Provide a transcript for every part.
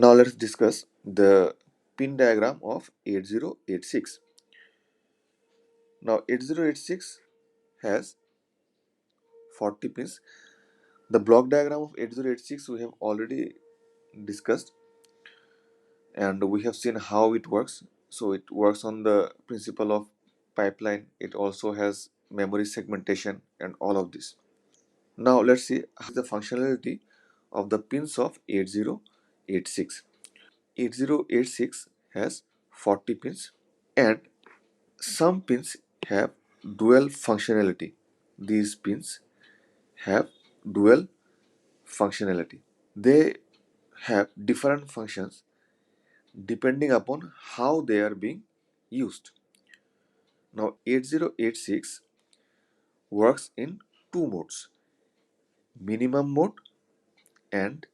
Now let's discuss the pin diagram of 8086. Now 8086 has 40 pins. The block diagram of 8086 we have already discussed, and we have seen how it works. So it works on the principle of pipeline. It also has memory segmentation and all of this. Now let's see the functionality of the pins of 8086. 8086 has 40 pins, and some pins have dual functionality. These pins have dual functionality. They have different functions depending upon how they are being used. Now 8086 works in two modes: minimum mode and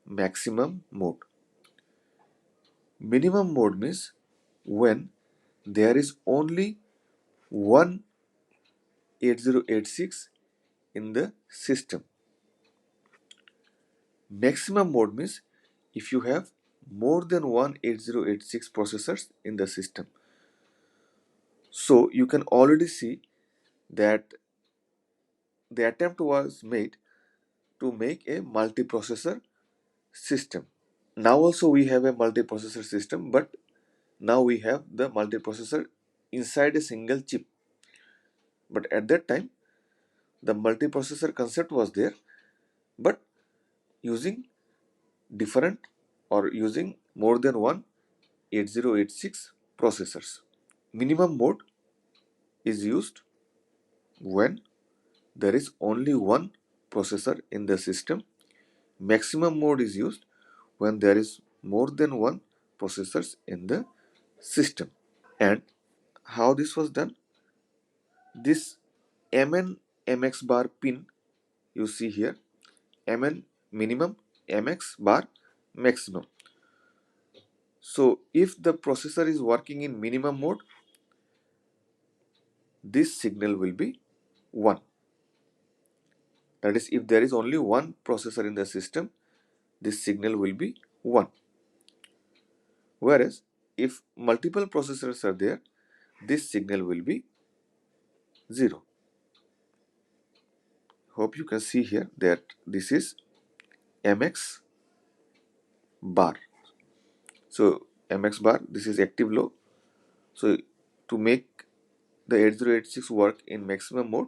maximum mode. Minimum mode means when there is only one 8086 in the system. Maximum mode means if you have more than one 8086 processors in the system. So you can already see that the attempt was made to make a multiprocessor system. Now also we have a multiprocessor system, but now we have the multiprocessor inside a single chip. But at that time, the multiprocessor concept was there, but using different or using more than one 8086 processors. Minimum mode is used when there is only one processor in the system. Maximum mode is used when there is more than one processors in the system. And how this was done? This MN MX bar pin you see here, MN minimum, MX bar maximum. So if the processor is working in minimum mode, this signal will be 1. That is, if there is only one processor in the system, this signal will be 1. Whereas if multiple processors are there, this signal will be 0. Hope you can see here that this is MX bar. So MX bar, this is active low. So to make the 8086 work in maximum mode,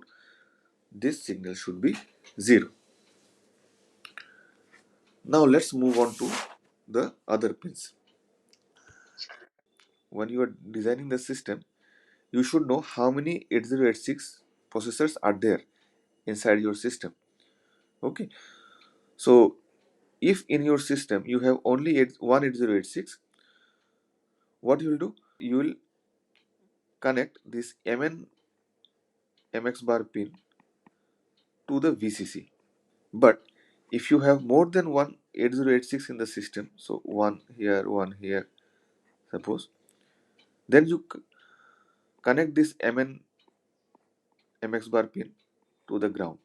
this signal should be 0. Now let's move on to the other pins. When you are designing the system, you should know how many 8086 processors are there inside your system. Okay, so if in your system you have only one 8086, what you will do? You will connect this MN MX bar pin to the VCC. But if you have more than one 8086 in the system, so one here, suppose, then you connect this MN MX bar pin to the ground.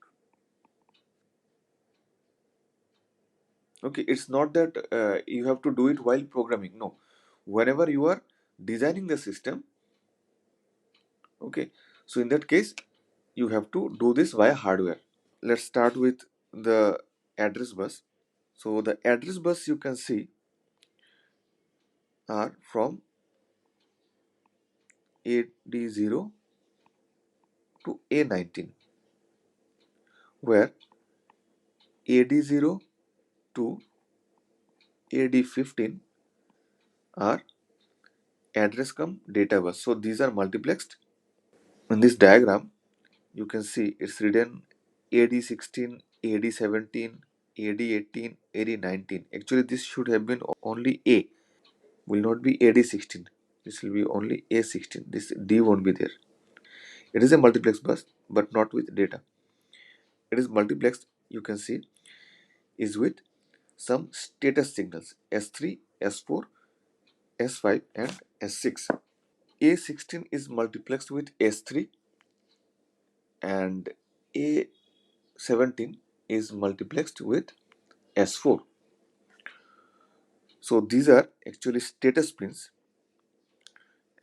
Okay, it's not that you have to do it while programming. No, whenever you are designing the system, okay, so in that case you have to do this via hardware. Let's start with the address bus. So the address bus you can see are from AD0 to A19, where AD0 to AD15 are address come data bus. So these are multiplexed. In this diagram, you can see it's written AD16, AD17, AD18, AD19. Actually, this should have been only A, will not be AD16. This will be only A16. This D won't be there. It is a multiplex bus, but not with data. It is multiplexed, you can see, is with some status signals S3, S4, S5, and S6. A16 is multiplexed with S3, and A17 is multiplexed with S4. So these are actually status pins,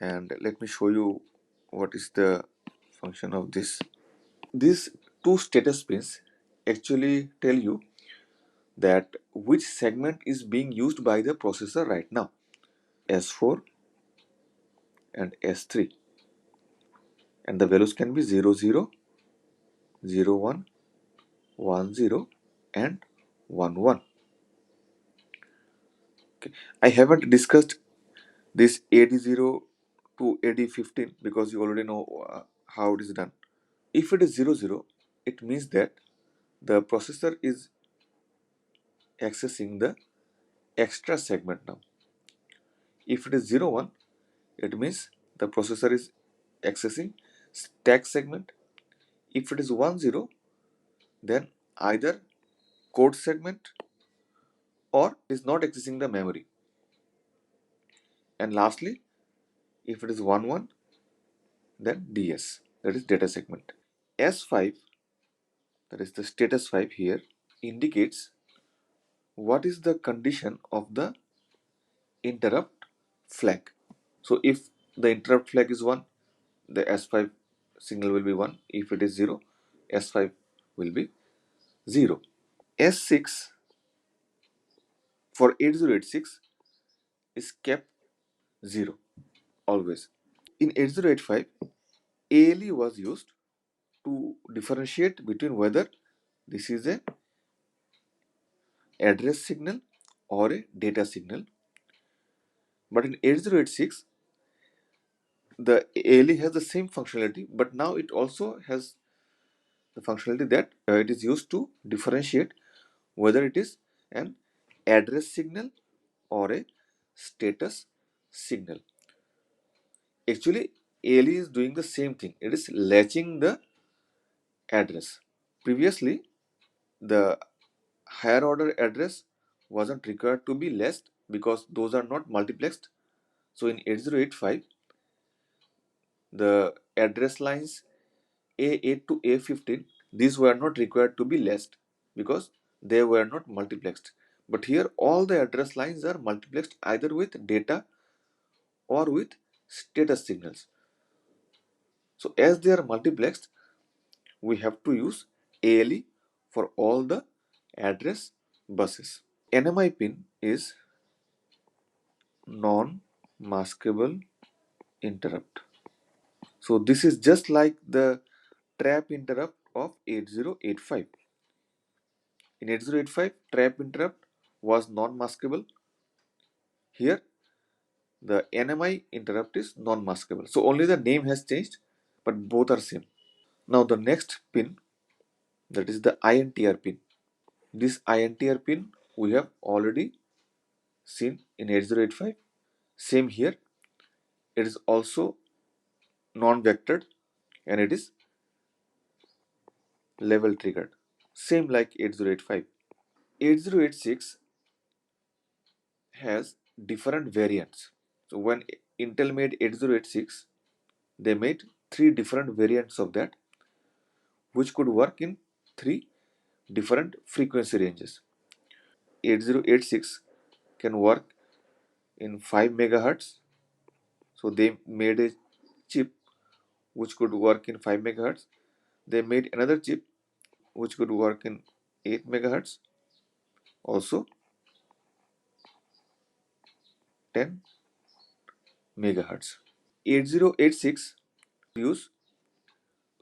and let me show you what is the function of this. These two status pins actually tell you that which segment is being used by the processor right now, S4 and S3, and the values can be 00, 01, 10, and 11. Okay. I haven't discussed this AD0 to AD15 because you already know how it is done. If it is 00, it means that the processor is accessing the extra segment now. If it is 01, it means the processor is accessing stack segment. If it is 10, then either code segment or is not accessing the memory. And lastly, if it is 11, then DS, that is data segment. S5, that is the status 5 here, indicates what is the condition of the interrupt flag. So if the interrupt flag is 1, the S5 signal will be 1. If it is 0, S5 will be 0. S6 for 8086 is kept 0 always. In 8085, ALE was used to differentiate between whether this is a address signal or a data signal. But in 8086, the ALE has the same functionality, but now it also has the functionality that it is used to differentiate whether it is an address signal or a status signal. Actually, ALE is doing the same thing. It is latching the address. Previously, the higher order address wasn't required to be latched because those are not multiplexed. So in 8085, the address lines A8 to A15, these were not required to be latched because they were not multiplexed. But here all the address lines are multiplexed either with data or with status signals. So as they are multiplexed, we have to use ALE for all the address buses. NMI pin is non-maskable interrupt. So this is just like the trap interrupt of 8085. In 8085, trap interrupt was non-maskable. Here, the NMI interrupt is non-maskable. So only the name has changed, but both are same. Now the next pin, that is the INTR pin. This INTR pin we have already seen in 8085. Same here. It is also non-vectored and it is level triggered. Same like 8085. 8086 has different variants. So when Intel made 8086, they made three different variants of that, which could work in three different frequency ranges. 8086 can work in 5 megahertz. So they made a chip which could work in 5 megahertz. They made another chip which could work in 8 megahertz, also 10 megahertz. 8086 use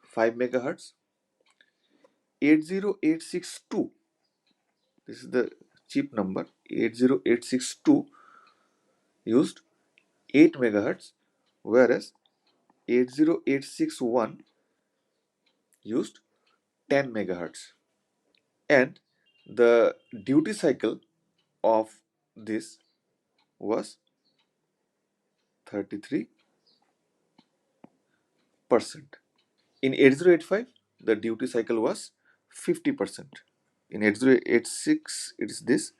5 megahertz. 80862, this is the chip number, 80862 used 8 megahertz, whereas 80861 used 10 megahertz. And the duty cycle of this was 33%. In 8085, the duty cycle was 50%. In 8086, it is this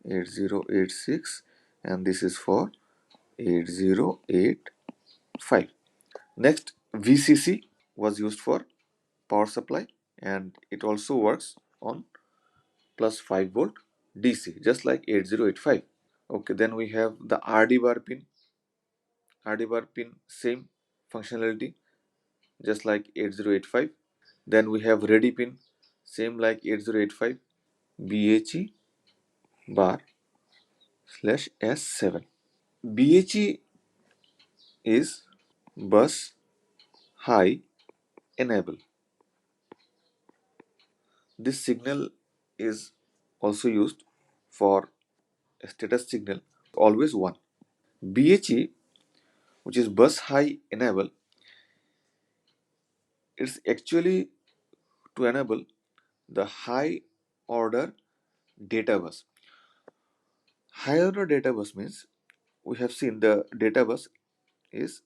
8086, and this is for 8085. Next, VCC was used for power supply, and it also works on plus 5 volt DC, just like 8085. Okay, then we have the RD bar pin. RD bar pin, same functionality, just like 8085. Then we have ready pin, same like 8085. BHE bar slash S7. BHE is bus high enable. This signal is also used for a status signal, always 1. BHE, which is bus high enable, it's actually to enable the high order data bus. High order data bus means we have seen the data bus is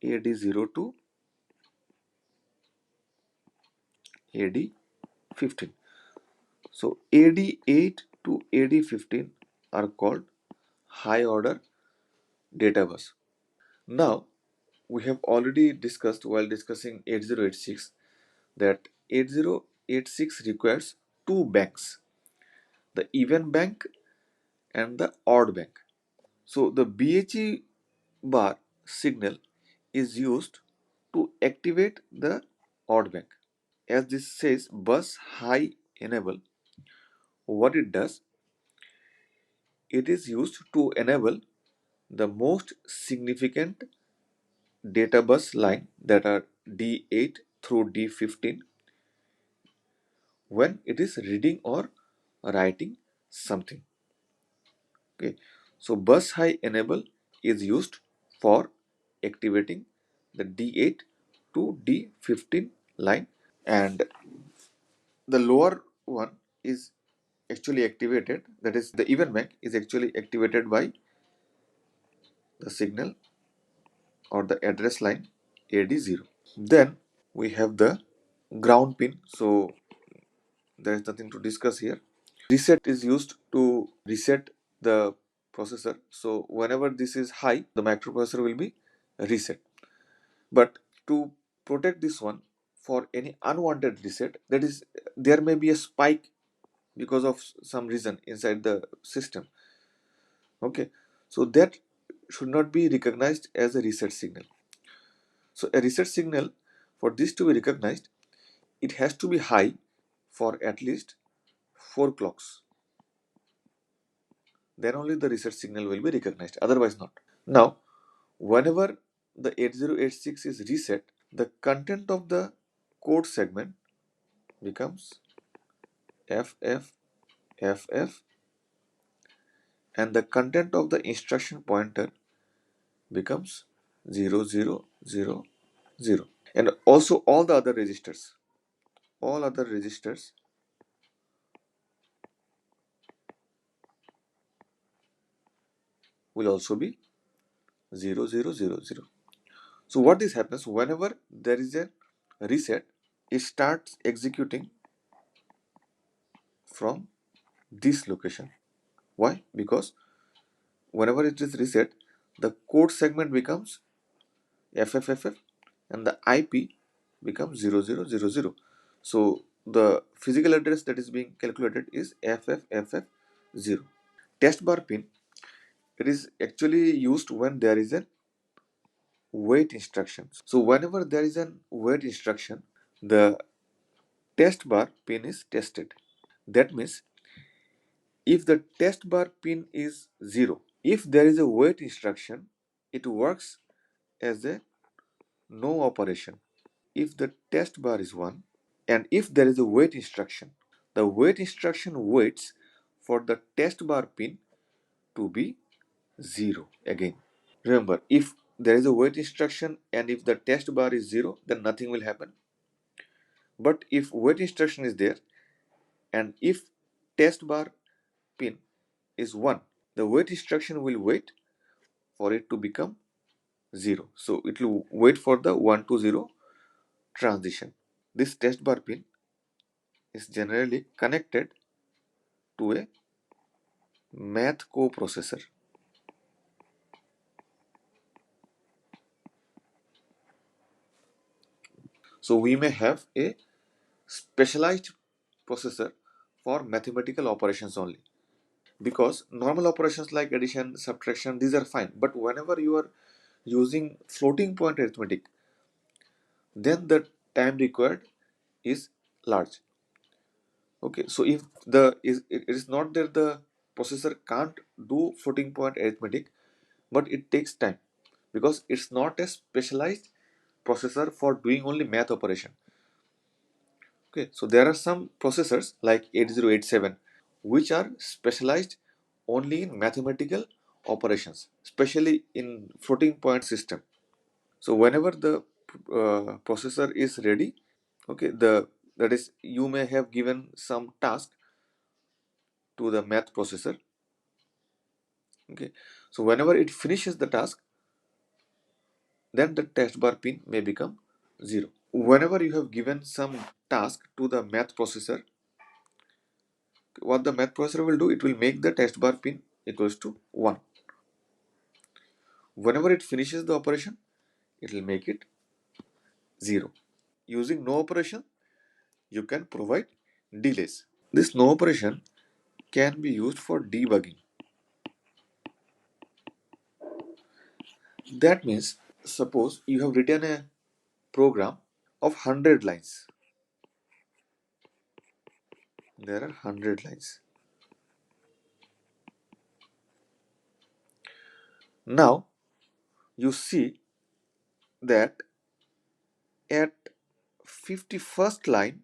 AD0 to AD15. So AD8 to AD15 are called high order data bus. Now we have already discussed while discussing 8086 that 8086 requires two banks, the even bank and the odd bank. So the BHE bar signal is used to activate the odd bank. As this says bus high enable, what it does, it is used to enable the most significant data bus line that are D8 through D15 when it is reading or writing something. Okay, so bus high enable is used for activating the D8 to D15 line, and the lower one is actually activated, that is the even bank is actually activated by the signal or the address line AD0. Then we have the ground pin, so there is nothing to discuss here. Reset is used to reset the processor, so whenever this is high the microprocessor will be reset. But to protect this one for any unwanted reset, that is there may be a spike because of some reason inside the system. Okay, so that should not be recognized as a reset signal. So a reset signal, for this to be recognized, it has to be high for at least 4 clocks. Then only the reset signal will be recognized, otherwise not. Now whenever the 8086 is reset, the content of the code segment becomes FF, FF, and the content of the instruction pointer becomes 0000. And also all other registers will also be 0000. So what this happens, whenever there is a reset, it starts executing from this location. Why? Because whenever it is reset, the code segment becomes FFFF and the IP becomes 0000. So the physical address that is being calculated is FFFF0. Test bar pin, it is actually used when there is a wait instruction. So whenever there is an wait instruction, the test bar pin is tested. That means if the test bar pin is 0, if there is a wait instruction, it works as a no operation. If the test bar is 1 and if there is a wait instruction, the wait instruction waits for the test bar pin to be 0 again. Remember, if there is a wait instruction and if the test bar is 0, then nothing will happen. But if wait instruction is there and if test bar pin is 1, the wait instruction will wait for it to become 0. So it will wait for the 1 to 0 transition. This test bar pin is generally connected to a math coprocessor. So we may have a specialized processor for mathematical operations only. because normal operations like addition, subtraction, these are fine. But whenever you are using floating point arithmetic, then the time required is large. Okay, so if it is not that the processor can't do floating point arithmetic, but it takes time because it's not a specialized processor for doing only math operation. Okay, so there are some processors like 8087 which are specialized only in mathematical operations, especially in floating point system. So whenever the processor is ready, okay, the that is you may have given some task to the math processor. Okay, so whenever it finishes the task, then the test bar pin may become 0. Whenever you have given some task to the math processor, what the math processor will do, it will make the test bar pin equals to 1. Whenever it finishes the operation, it will make it 0. Using no operation, you can provide delays. This no operation can be used for debugging. That means, suppose you have written a program of 100 lines. There are 100 lines. Now, you see that at 51st line,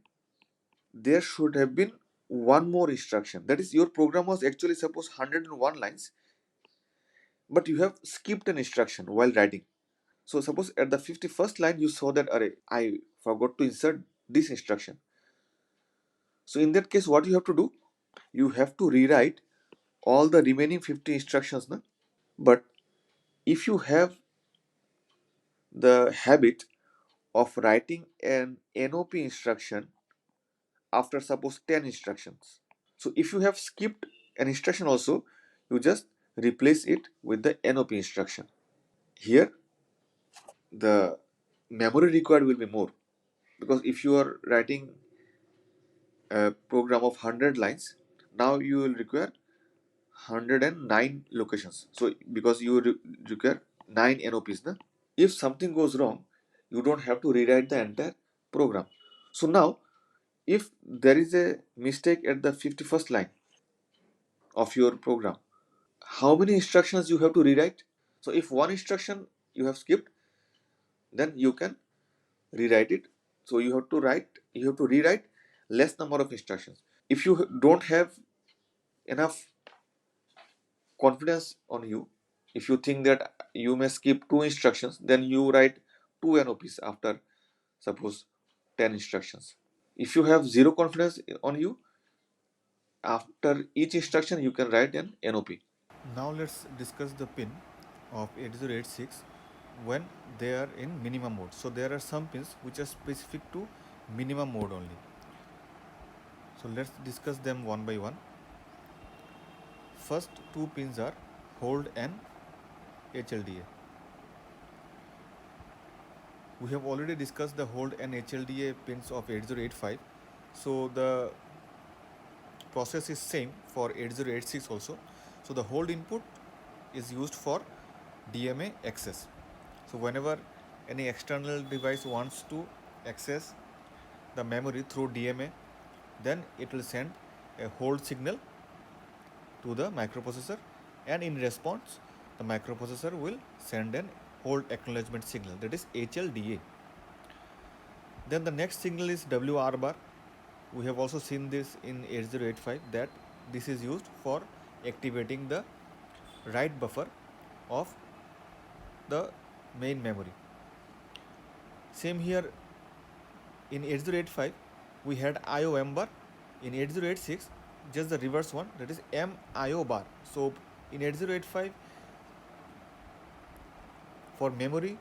there should have been one more instruction. That is, your program was actually suppose 101 lines, but you have skipped an instruction while writing. So suppose at the 51st line you saw that array, I forgot to insert this instruction. So in that case, what you have to do? You have to rewrite all the remaining 50 instructions. Na? But if you have the habit of writing an NOP instruction after suppose 10 instructions. So if you have skipped an instruction also, you just replace it with the NOP instruction. Here, the memory required will be more, because if you are writing a program of 100 lines, now you will require 109 locations. So because you require 9 NOPs. Na? If something goes wrong, you don't have to rewrite the entire program. So now, if there is a mistake at the 51st line of your program, how many instructions you have to rewrite? So if one instruction you have skipped, then you can rewrite it. So you have to rewrite less number of instructions. If you don't have enough confidence on you, if you think that you may skip two instructions, then you write two NOPs after suppose 10 instructions. If you have zero confidence on you, after each instruction you can write an NOP. Now let's discuss the pin of 8086 when they are in minimum mode. So there are some pins which are specific to minimum mode only. So let's discuss them one by one. First two pins are hold and HLDA. We have already discussed the hold and HLDA pins of 8085. So the process is same for 8086 also. So the hold input is used for DMA access. So whenever any external device wants to access the memory through DMA, then it will send a hold signal to the microprocessor, and in response the microprocessor will send an hold acknowledgement signal, that is HLDA. Then the next signal is WR bar. We have also seen this in 8085 that this is used for activating the write buffer of the main memory. Same here in 8085 we had IOM bar. In 8086 just the reverse one, that is MIO bar. So in 8085 for memory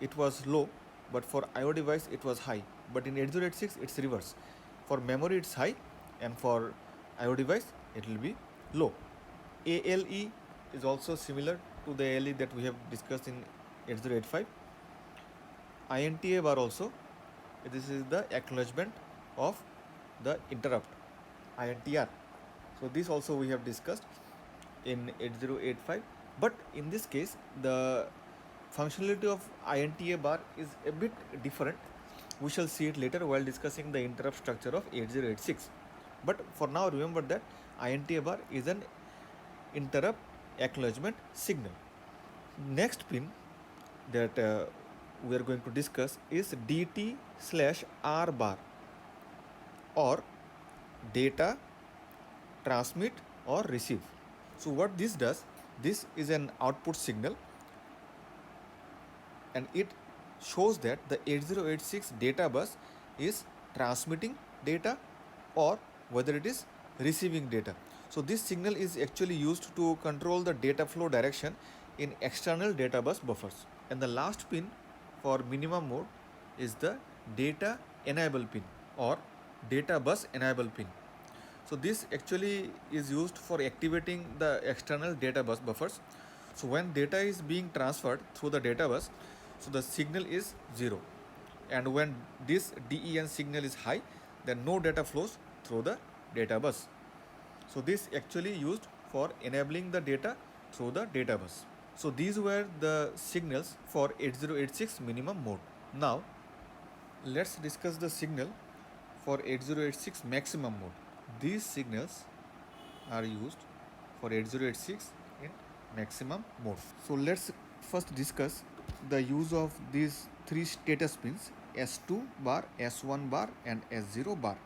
it was low, but for IO device it was high. But in 8086 it's reverse. For memory it's high and for IO device it will be low. ALE is also similar to the ALE that we have discussed in 8085. INTA bar also, this is the acknowledgement of the interrupt, INTR. So this also we have discussed. in 8085, but in this case the functionality of INTA bar is a bit different. We shall see it later while discussing the interrupt structure of 8086. But for now, remember that INTA bar is an interrupt acknowledgement signal. Next pin that we are going to discuss is DT/R bar, or data transmit or receive. So what this does, this is an output signal and it shows that the 8086 data bus is transmitting data or whether it is receiving data. So this signal is actually used to control the data flow direction in external data bus buffers. And the last pin for minimum mode is the data enable pin or data bus enable pin. So this actually is used for activating the external data bus buffers. So when data is being transferred through the data bus, so the signal is 0, and when this DEN signal is high, then no data flows through the data bus. So this actually used for enabling the data through the data bus. So these were the signals for 8086 minimum mode. Now let's discuss the signal for 8086 maximum mode. These signals are used for 8086 in maximum mode. So let's first discuss the use of these three status pins, S2 bar, S1 bar and S0 bar.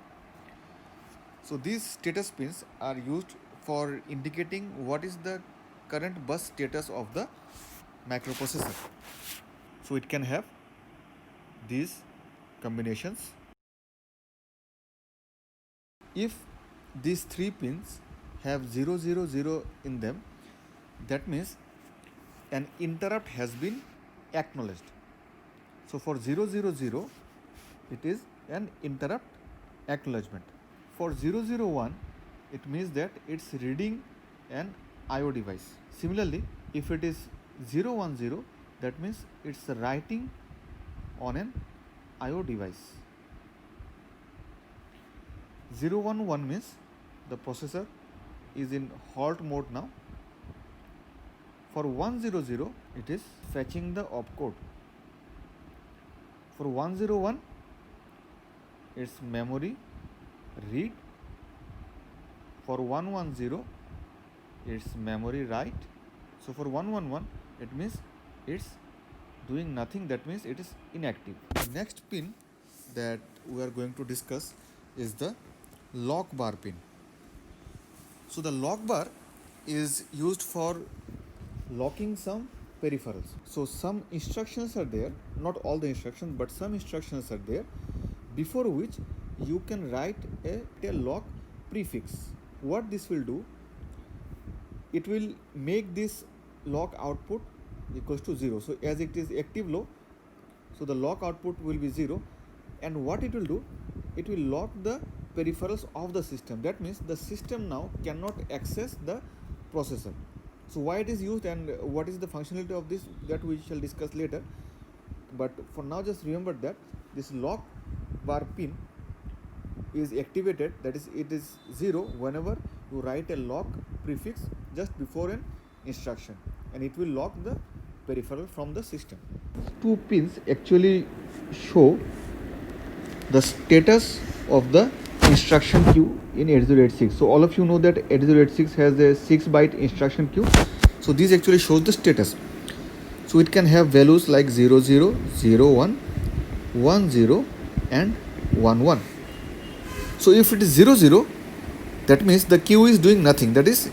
So these status pins are used for indicating what is the current bus status of the microprocessor. So it can have these combinations. If these three pins have 000 in them, that means an interrupt has been acknowledged. So for 000, it is an interrupt acknowledgement. For 001, it means that it's reading an IO device. Similarly, if it is 010, that means it's writing on an IO device. 011 means the processor is in halt mode now. For 100, it is fetching the opcode. For 101, it's memory read. For 110, it's memory write. So for 111, it means it's doing nothing, that means it is inactive. The next pin that we are going to discuss is the lock bar pin. So the lock bar is used for locking some peripherals. So some instructions are there, not all the instructions, but some instructions are there before which you can write a lock prefix. What this will do, it will make this lock output equals to 0. So as it is active low, so the lock output will be 0, and what it will do, it will lock the peripherals of the system. That means the system now cannot access the processor. So why it is used and what is the functionality of this, that we shall discuss later. But for now, just remember that this lock bar pin is activated, that is it is 0 whenever you write a lock prefix just before an instruction, and it will lock the peripheral from the system. Two pins actually show the status of the instruction queue in 8086. So all of you know that 8086 has a 6-byte instruction queue. So this actually shows the status. So it can have values like 00, 01, 10 and 11. So if it is 00, that means the queue is doing nothing, that is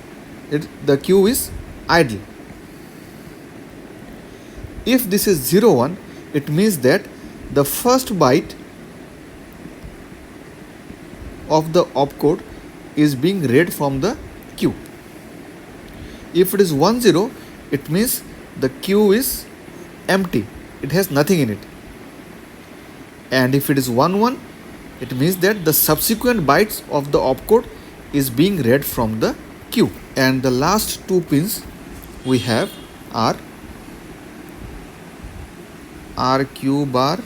the queue is idle. If this is 01, it means that the first byte of the opcode is being read from the queue. If it is 10, it means the queue is empty, it has nothing in it. And if it is 11, it means that the subsequent bytes of the opcode is being read from the queue. And the last two pins we have are RQ bar,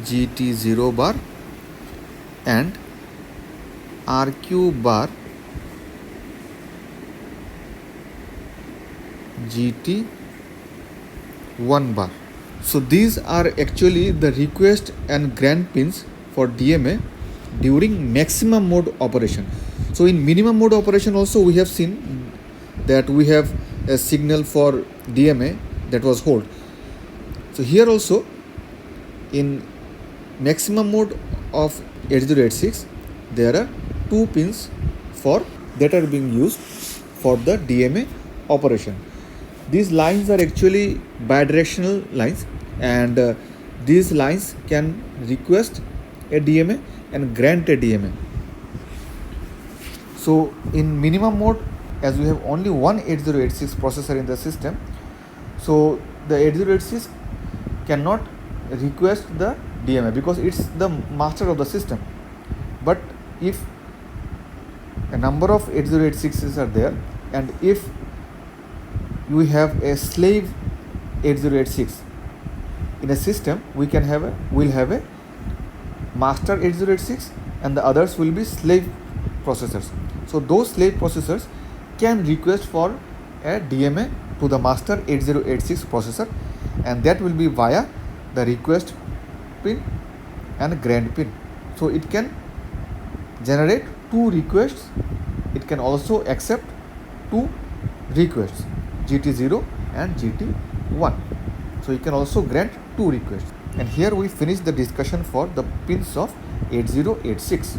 GT0 bar and RQ bar, GT1 bar. So these are actually the request and grant pins for DMA during maximum mode operation. So in minimum mode operation also we have seen that we have a signal for DMA that was hold. So here also in maximum mode of 8086 there are two pins for that are being used for the DMA operation. These lines are actually bidirectional lines, and these lines can request a DMA and grant a DMA. So in minimum mode, as we have only one 8086 processor in the system, so the 8086 cannot request the DMA because it's the master of the system. But if a number of 8086s are there, and if we have a slave 8086 in a system, we'll have a master 8086 and the others will be slave processors. So those slave processors can request for a DMA to the master 8086 processor, and that will be via the request pin and grant pin. So it can generate two requests. It can also accept two requests, GT0 and GT1. So you can also grant two requests. And here we finish the discussion for the pins of 8086.